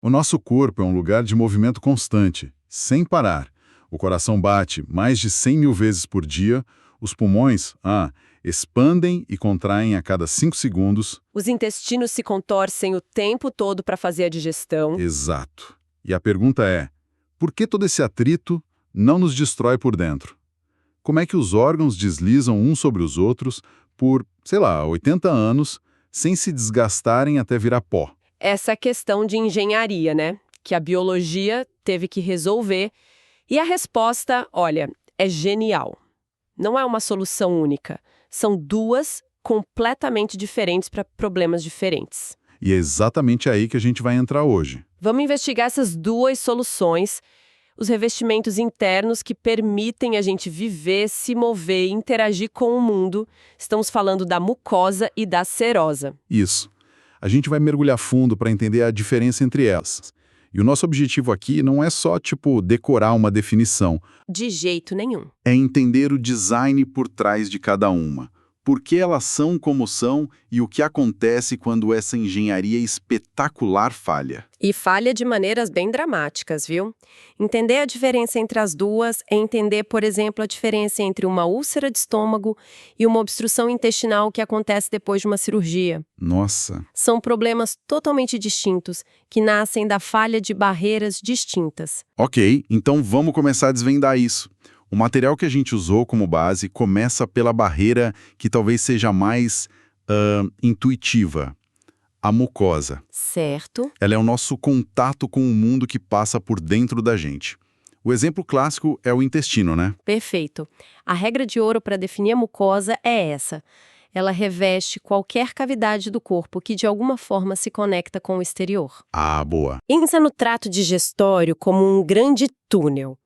O nosso corpo é um lugar de movimento constante, sem parar. O coração bate mais de 100 mil vezes por dia, os pulmões, expandem e contraem a cada 5 segundos. Os intestinos se contorcem o tempo todo para fazer a digestão. Exato. E a pergunta é, por que todo esse atrito não nos destrói por dentro? Como é que os órgãos deslizam uns sobre os outros por, 80 anos, sem se desgastarem até virar pó? Essa questão de engenharia, né? Que a biologia teve que resolver. E a resposta, olha, é genial. Não é uma solução única. São duas completamente diferentes para problemas diferentes. E é exatamente aí que a gente vai entrar hoje. Vamos investigar essas duas soluções, os revestimentos internos que permitem a gente viver, se mover e interagir com o mundo. Estamos falando da mucosa e da serosa. Isso. A gente vai mergulhar fundo para entender a diferença entre elas. E o nosso objetivo aqui não é só, decorar uma definição. De jeito nenhum. É entender o design por trás de cada uma. Por que elas são como são e o que acontece quando essa engenharia espetacular falha. E falha de maneiras bem dramáticas, viu? Entender a diferença entre as duas é entender, por exemplo, a diferença entre uma úlcera de estômago e uma obstrução intestinal que acontece depois de uma cirurgia. Nossa! São problemas totalmente distintos, que nascem da falha de barreiras distintas. Ok, então vamos começar a desvendar isso. O material que a gente usou como base começa pela barreira que talvez seja mais intuitiva, a mucosa. Certo. Ela é o nosso contato com o mundo que passa por dentro da gente. O exemplo clássico é o intestino, né? Perfeito. A regra de ouro para definir a mucosa é essa. Ela reveste qualquer cavidade do corpo que de alguma forma se conecta com o exterior. Ah, boa. Pensa no trato digestório como um grande túnel.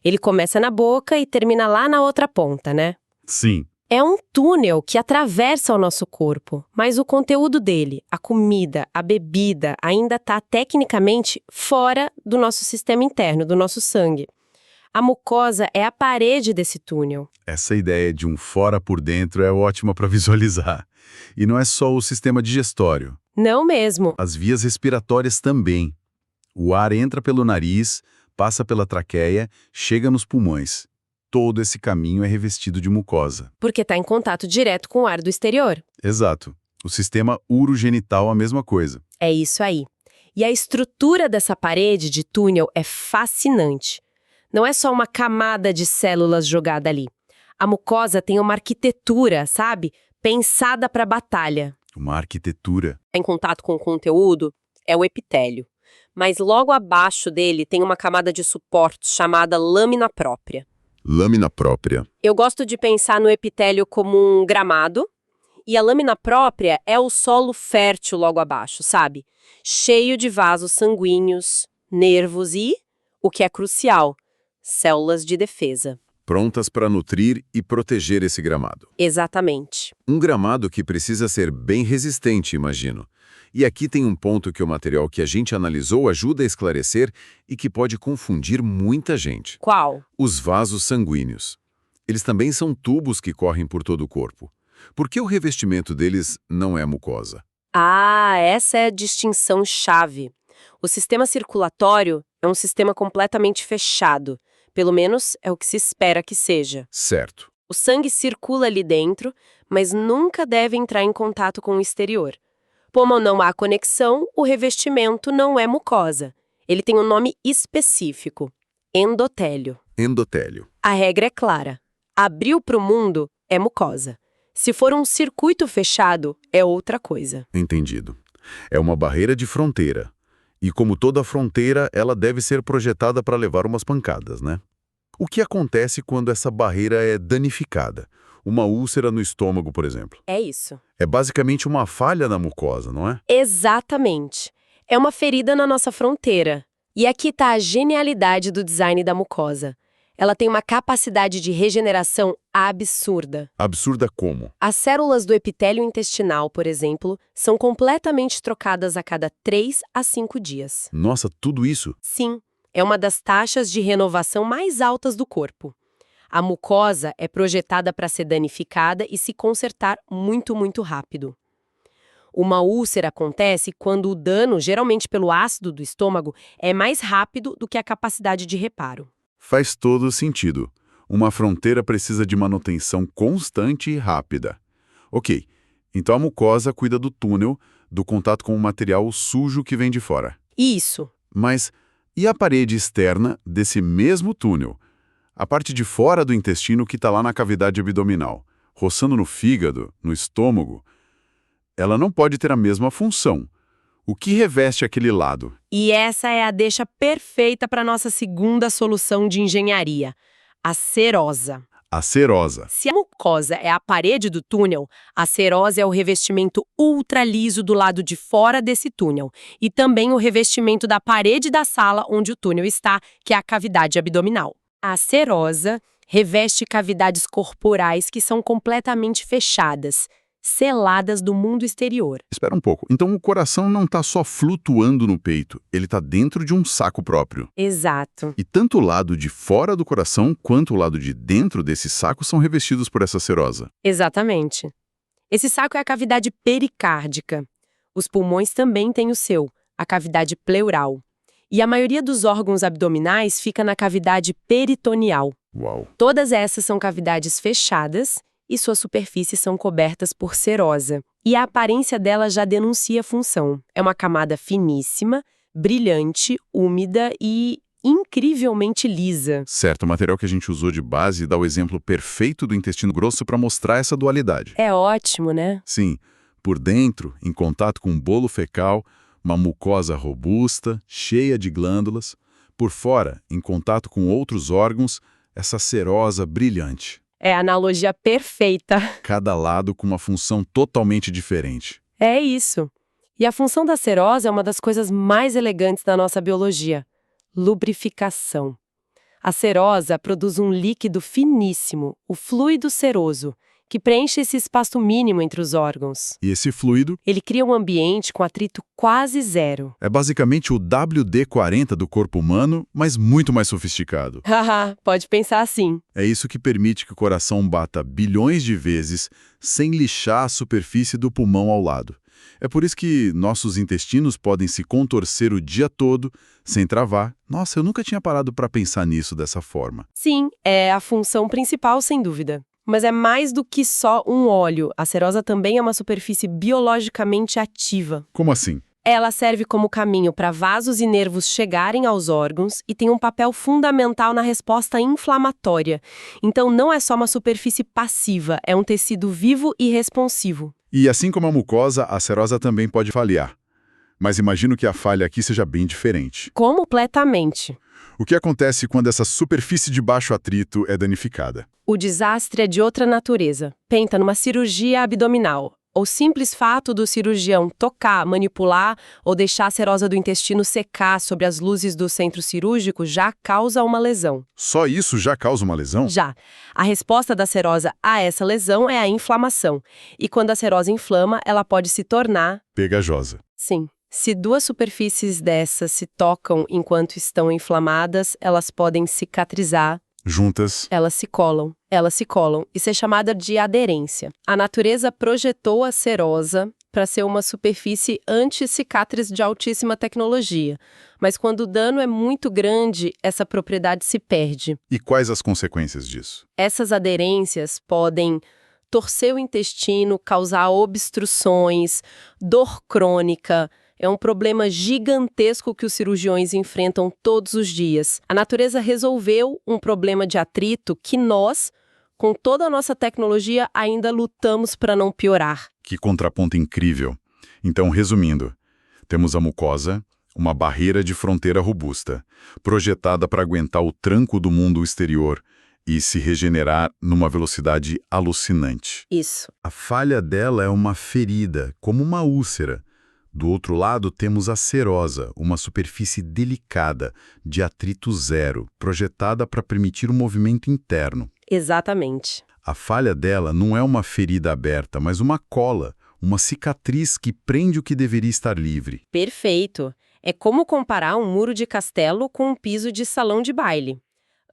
Ele começa na boca e termina lá na outra ponta, né? Sim. É um túnel que atravessa o nosso corpo, mas o conteúdo dele, a comida, a bebida, ainda está tecnicamente fora do nosso sistema interno, do nosso sangue. A mucosa é a parede desse túnel. Essa ideia de um fora por dentro é ótima para visualizar. E não é só o sistema digestório. Não mesmo. As vias respiratórias também. O ar entra pelo nariz, passa pela traqueia, chega nos pulmões. Todo esse caminho é revestido de mucosa. Porque está em contato direto com o ar do exterior. Exato. O sistema urogenital a mesma coisa. É isso aí. E a estrutura dessa parede de túnel é fascinante. Não é só uma camada de células jogada ali. A mucosa tem uma arquitetura, sabe? Pensada para batalha. Uma arquitetura. Em contato com o conteúdo é o epitélio. Mas logo abaixo dele tem uma camada de suporte chamada lâmina própria. Lâmina própria. Eu gosto de pensar no epitélio como um gramado, e a lâmina própria é o solo fértil logo abaixo, sabe? Cheio de vasos sanguíneos, nervos e, o que é crucial, células de defesa. Prontas para nutrir e proteger esse gramado. Exatamente. Um gramado que precisa ser bem resistente, imagino. E aqui tem um ponto que o material que a gente analisou ajuda a esclarecer e que pode confundir muita gente. Qual? Os vasos sanguíneos. Eles também são tubos que correm por todo o corpo. Por que o revestimento deles não é mucosa? Ah, essa é a distinção chave. O sistema circulatório é um sistema completamente fechado. Pelo menos é o que se espera que seja. Certo. O sangue circula ali dentro, mas nunca deve entrar em contato com o exterior. Como não há conexão, o revestimento não é mucosa. Ele tem um nome específico: endotélio. Endotélio. A regra é clara. Abriu para o mundo é mucosa. Se for um circuito fechado, é outra coisa. Entendido. É uma barreira de fronteira. E como toda fronteira, ela deve ser projetada para levar umas pancadas, né? O que acontece quando essa barreira é danificada? Uma úlcera no estômago, por exemplo. É isso. É basicamente uma falha na mucosa, não é? Exatamente. É uma ferida na nossa fronteira. E aqui está a genialidade do design da mucosa. Ela tem uma capacidade de regeneração absurda. Absurda como? As células do epitélio intestinal, por exemplo, são completamente trocadas a cada 3 a 5 dias. Nossa, tudo isso? Sim, é uma das taxas de renovação mais altas do corpo. A mucosa é projetada para ser danificada e se consertar muito, muito rápido. Uma úlcera acontece quando o dano, geralmente pelo ácido do estômago, é mais rápido do que a capacidade de reparo. Faz todo sentido. Uma fronteira precisa de manutenção constante e rápida. Ok, então a mucosa cuida do túnel, do contato com o material sujo que vem de fora. Isso. Mas e a parede externa desse mesmo túnel? A parte de fora do intestino que está lá na cavidade abdominal, roçando no fígado, no estômago, ela não pode ter a mesma função. O que reveste aquele lado? E essa é a deixa perfeita para nossa segunda solução de engenharia, a serosa. A serosa. Se a mucosa é a parede do túnel, a serosa é o revestimento ultraliso do lado de fora desse túnel e também o revestimento da parede da sala onde o túnel está, que é a cavidade abdominal. A serosa reveste cavidades corporais que são completamente fechadas, seladas do mundo exterior. Espera um pouco. Então o coração não está só flutuando no peito, ele está dentro de um saco próprio. Exato. E tanto o lado de fora do coração quanto o lado de dentro desse saco são revestidos por essa serosa. Exatamente. Esse saco é a cavidade pericárdica. Os pulmões também têm o seu, a cavidade pleural. E a maioria dos órgãos abdominais fica na cavidade peritoneal. Uau! Todas essas são cavidades fechadas e suas superfícies são cobertas por serosa. E a aparência dela já denuncia a função. É uma camada finíssima, brilhante, úmida e incrivelmente lisa. Certo, o material que a gente usou de base dá o exemplo perfeito do intestino grosso para mostrar essa dualidade. É ótimo, né? Sim, por dentro, em contato com o bolo fecal, uma mucosa robusta, cheia de glândulas. Por fora, em contato com outros órgãos, essa serosa brilhante. É a analogia perfeita. Cada lado com uma função totalmente diferente. É isso. E a função da serosa é uma das coisas mais elegantes da nossa biologia. Lubrificação. A serosa produz um líquido finíssimo, o fluido seroso, que preenche esse espaço mínimo entre os órgãos. E esse fluido Ele cria um ambiente com atrito quase zero. é basicamente o WD-40 do corpo humano, mas muito mais sofisticado. Haha, pode pensar assim. É isso que permite que o coração bata bilhões de vezes sem lixar a superfície do pulmão ao lado. É por isso que nossos intestinos podem se contorcer o dia todo, sem travar. Nossa, eu nunca tinha parado para pensar nisso dessa forma. Sim, é a função principal, sem dúvida. Mas é mais do que só um óleo. A serosa também é uma superfície biologicamente ativa. Como assim? Ela serve como caminho para vasos e nervos chegarem aos órgãos e tem um papel fundamental na resposta inflamatória. Então não é só uma superfície passiva, é um tecido vivo e responsivo. E assim como a mucosa, a serosa também pode falhar. Mas imagino que a falha aqui seja bem diferente. Completamente. O que acontece quando essa superfície de baixo atrito é danificada? O desastre é de outra natureza. Pensa numa cirurgia abdominal. O simples fato do cirurgião tocar, manipular ou deixar a serosa do intestino secar sobre as luzes do centro cirúrgico já causa uma lesão. Só isso já causa uma lesão? Já. A resposta da serosa a essa lesão é a inflamação. E quando a serose inflama, ela pode se tornar... Pegajosa. Sim. Se duas superfícies dessas se tocam enquanto estão inflamadas, elas podem cicatrizar. Juntas. Elas se colam. Isso é chamada de aderência. A natureza projetou a serosa para ser uma superfície anti-cicatriz de altíssima tecnologia. Mas quando o dano é muito grande, essa propriedade se perde. E quais as consequências disso? Essas aderências podem torcer o intestino, causar obstruções, dor crônica. É um problema gigantesco que os cirurgiões enfrentam todos os dias. A natureza resolveu um problema de atrito que nós, com toda a nossa tecnologia, ainda lutamos para não piorar. Que contraponto incrível. Então, resumindo, temos a mucosa, uma barreira de fronteira robusta, projetada para aguentar o tranco do mundo exterior e se regenerar numa velocidade alucinante. Isso. A falha dela é uma ferida, como uma úlcera. Do outro lado, temos a serosa, uma superfície delicada, de atrito zero, projetada para permitir o movimento interno. Exatamente. A falha dela não é uma ferida aberta, mas uma cola, uma cicatriz que prende o que deveria estar livre. Perfeito. É como comparar um muro de castelo com um piso de salão de baile.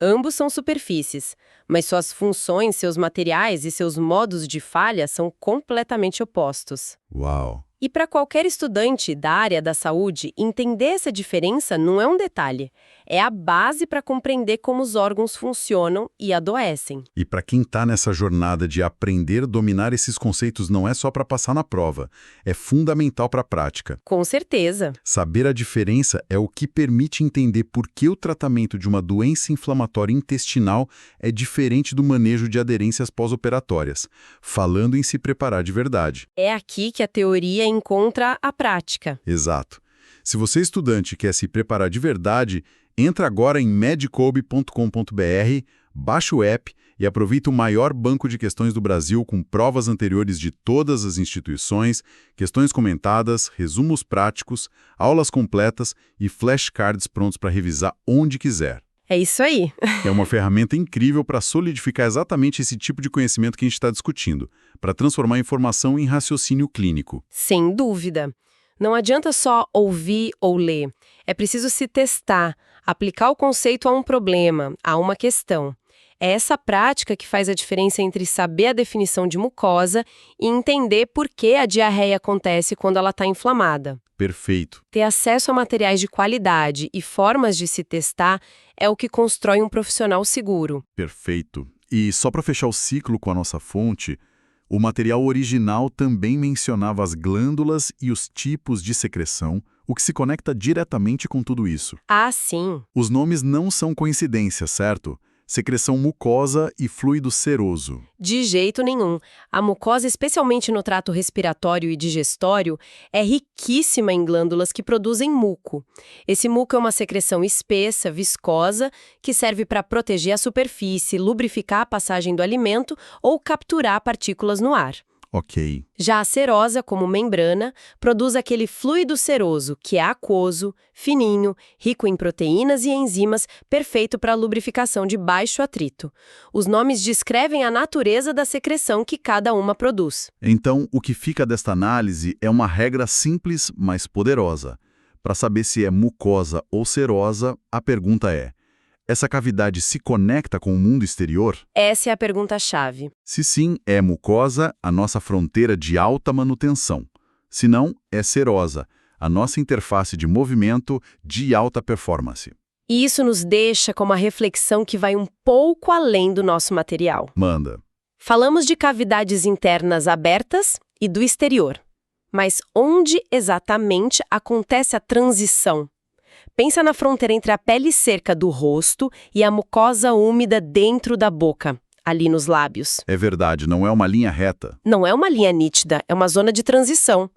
Ambos são superfícies, mas suas funções, seus materiais e seus modos de falha são completamente opostos. Uau! E para qualquer estudante da área da saúde, entender essa diferença não é um detalhe. É a base para compreender como os órgãos funcionam e adoecem. E para quem está nessa jornada de aprender a dominar esses conceitos não é só para passar na prova, é fundamental para a prática. Com certeza. Saber a diferença é o que permite entender por que o tratamento de uma doença inflamatória intestinal é diferente do manejo de aderências pós-operatórias, falando em se preparar de verdade. É aqui que a teoria encontra a prática. Exato. Se você, estudante, quer se preparar de verdade, entra agora em medicobe.com.br, baixa o app e aproveita o maior banco de questões do Brasil com provas anteriores de todas as instituições, questões comentadas, resumos práticos, aulas completas e flashcards prontos para revisar onde quiser. É isso aí. É uma ferramenta incrível para solidificar exatamente esse tipo de conhecimento que a gente está discutindo, para transformar a informação em raciocínio clínico. Sem dúvida. Não adianta só ouvir ou ler. É preciso se testar, aplicar o conceito a um problema, a uma questão. É essa prática que faz a diferença entre saber a definição de mucosa e entender por que a diarreia acontece quando ela está inflamada. Perfeito. Ter acesso a materiais de qualidade e formas de se testar é o que constrói um profissional seguro. Perfeito. E só para fechar o ciclo com a nossa fonte, o material original também mencionava as glândulas e os tipos de secreção, o que se conecta diretamente com tudo isso. Ah, sim. Os nomes não são coincidência, certo? Secreção mucosa e fluido seroso. De jeito nenhum. A mucosa, especialmente no trato respiratório e digestório, é riquíssima em glândulas que produzem muco. Esse muco é uma secreção espessa, viscosa, que serve para proteger a superfície, lubrificar a passagem do alimento ou capturar partículas no ar. Ok. Já a serosa, como membrana, produz aquele fluido seroso, que é aquoso, fininho, rico em proteínas e enzimas, perfeito para a lubrificação de baixo atrito. Os nomes descrevem a natureza da secreção que cada uma produz. Então, o que fica desta análise é uma regra simples, mas poderosa. Para saber se é mucosa ou serosa, a pergunta é: essa cavidade se conecta com o mundo exterior? Essa é a pergunta-chave. Se sim, é mucosa, a nossa fronteira de alta manutenção. Se não, é serosa, a nossa interface de movimento de alta performance. E isso nos deixa com uma reflexão que vai um pouco além do nosso material. Manda. Falamos de cavidades internas abertas e do exterior. Mas onde exatamente acontece a transição? Pensa na fronteira entre a pele seca do rosto e a mucosa úmida dentro da boca, ali nos lábios. É verdade, não é uma linha reta. Não é uma linha nítida, é uma zona de transição.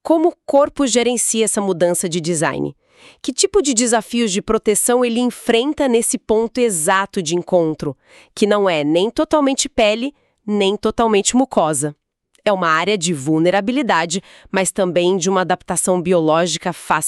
Como o corpo gerencia essa mudança de design? Que tipo de desafios de proteção ele enfrenta nesse ponto exato de encontro, que não é nem totalmente pele, nem totalmente mucosa? É uma área de vulnerabilidade, mas também de uma adaptação biológica fascinante.